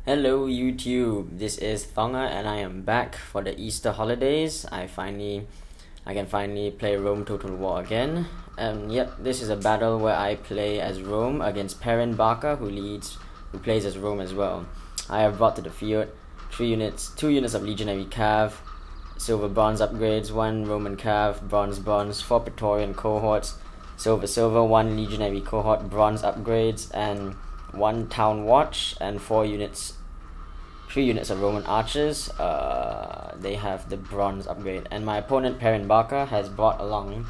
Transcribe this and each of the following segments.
Hello YouTube, this is Thonger and I am back for the Easter holidays. I can finally play Rome Total War again. Yep, this is a battle where I play as Rome against Perin Barca, who plays as Rome as well. I have brought to the field 2 units of Legionary Cav, silver bronze upgrades, 1 Roman Cav, bronze, 4 Praetorian cohorts, silver, 1 Legionary cohort, bronze upgrades, and 1 Town Watch, and 3 units of Roman archers. They have the bronze upgrade. And my opponent Perin Barca has brought along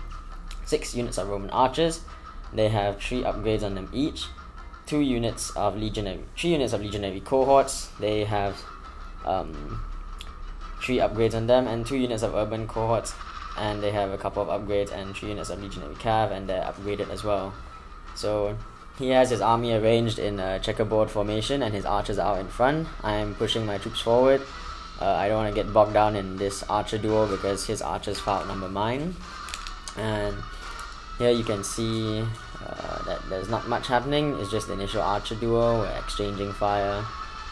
6 units of Roman archers. They have 3 upgrades on them each. 3 units of legionary cohorts. They have 3 upgrades on them, and 2 units of urban cohorts. And they have a couple of upgrades and 3 units of legionary cav, and they're upgraded as well. So he has his army arranged in a checkerboard formation, and his archers are out in front. I am pushing my troops forward. I don't want to get bogged down in this archer duel because his archers far outnumber mine. And here you can see that there's not much happening. It's just the initial archer duel. We're exchanging fire,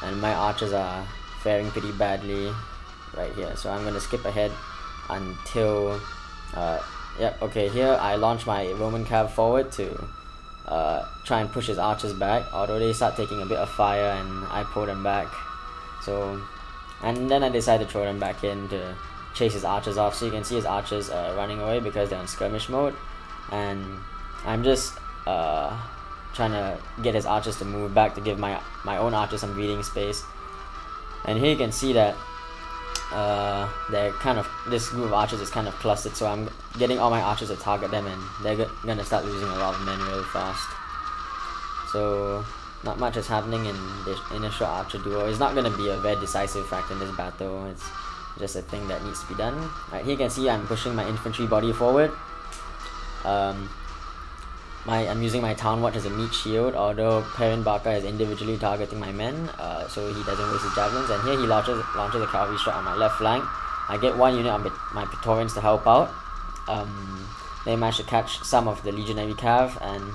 and my archers are faring pretty badly right here. So I'm going to skip ahead until here I launch my Roman cav forward to try and push his archers back, although they start taking a bit of fire and I pull them back. And then I decide to throw them back in to chase his archers off. So you can see his archers running away because they're in skirmish mode, and I'm just trying to get his archers to move back to give my own archers some breathing space. And here you can see that this group of archers is kind of clustered, so I'm getting all my archers to target them, and they're gonna start losing a lot of men real fast. So not much is happening in this initial archer duel. It's not gonna be a very decisive factor in this battle. It's just a thing that needs to be done. Right, here you can see I'm pushing my infantry body forward. I'm using my Town Watch as a meat shield, although Perin Barca is individually targeting my men, so he doesn't waste his javelins. And here he launches a cavalry strike on my left flank. I get 1 unit of my Praetorians to help out. They manage to catch some of the legionary cav, and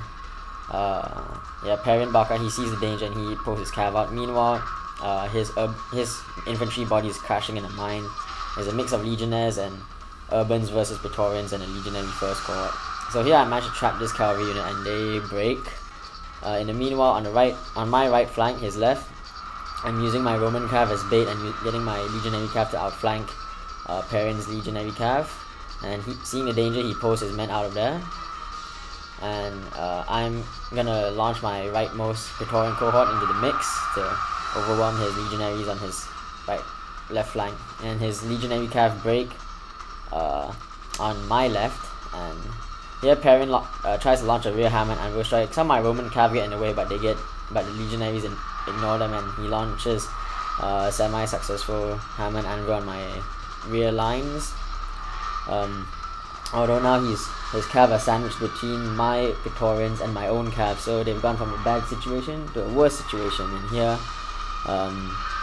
Perin Barca, he sees the danger and he pulls his cav out. Meanwhile, his infantry body is crashing in a mine. There's a mix of legionnaires and urbans versus Praetorians and a legionary first cohort. So here I managed to trap this cavalry unit and they break. In the meanwhile, on my right flank, his left, I'm using my Roman cav as bait and getting my legionary cav to outflank Perin's legionary cav. And seeing the danger, he pulls his men out of there. And I'm gonna launch my rightmost Praetorian cohort into the mix to overwhelm his legionaries on his left flank. And his legionary cav break on my left, and here Perin tries to launch a rear hammer and anvil strike. Some of my Roman cav get in the way, but the legionaries ignore them, and he launches a semi-successful hammer and anvil on my rear lines. Although now his cav are sandwiched between my Praetorians and my own cav, so they've gone from a bad situation to a worse situation. And here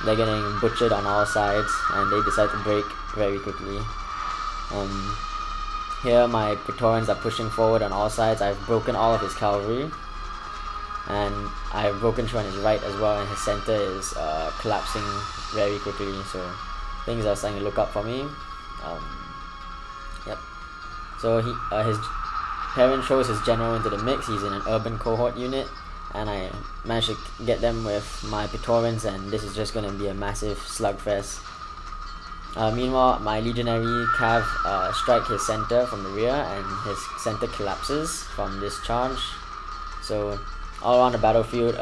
they're getting butchered on all sides, and they decide to break very quickly. Here my Praetorians are pushing forward on all sides. I've broken all of his cavalry, and I've broken through on his right as well, and his center is collapsing very quickly, so things are starting to look up for me. So his Perin throws his general into the mix. He's in an urban cohort unit, and I managed to get them with my Praetorians, and this is just going to be a massive slugfest. Meanwhile, my legionary cav strike his center from the rear, and his center collapses from this charge. So all around the battlefield,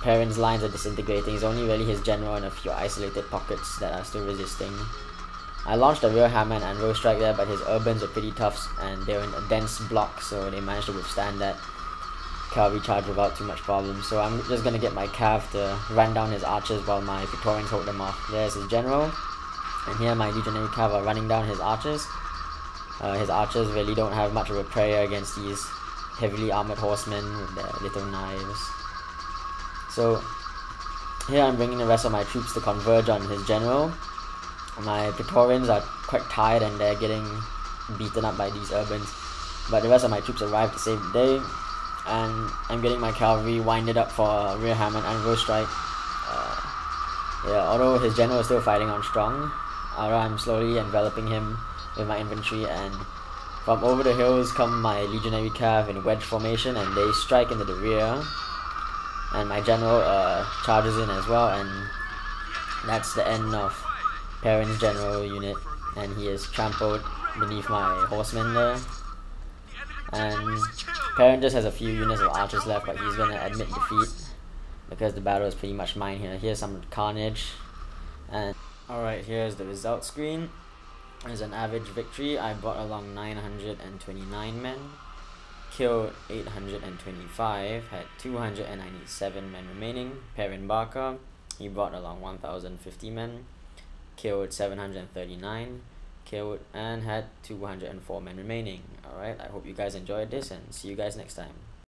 Perin's lines are disintegrating. It's only really his general and a few isolated pockets that are still resisting. I launched a rear hammer and anvil strike there, but his urbans were pretty tough, and they're in a dense block, so they managed to withstand that cavalry charge without too much problem. So I'm just going to get my cav to run down his archers while my Praetorians hold them off. There's his general. And here my legionary cav are running down his archers. His archers really don't have much of a prayer against these heavily armored horsemen with their little knives. So here I'm bringing the rest of my troops to converge on his general. My Praetorians are quite tired and they're getting beaten up by these urbans, but the rest of my troops arrive to save the day, and I'm getting my cavalry winded up for a rear hammer and anvil strike. Yeah, although his general is still fighting on strong, I'm slowly enveloping him with my infantry, and from over the hills come my legionary cav in wedge formation, and they strike into the rear, and my general charges in as well, and that's the end of Perrin's general unit, and he is trampled beneath my horsemen there. And Perrin just has a few units of archers left, but he's gonna admit defeat because the battle is pretty much mine here. Here's some carnage, and alright, here's the result screen. As an average victory, I brought along 929 men, killed 825, had 297 men remaining. Perin Barca, he brought along 1050 men, killed 739, killed and had 204 men remaining. Alright, I hope you guys enjoyed this, and see you guys next time.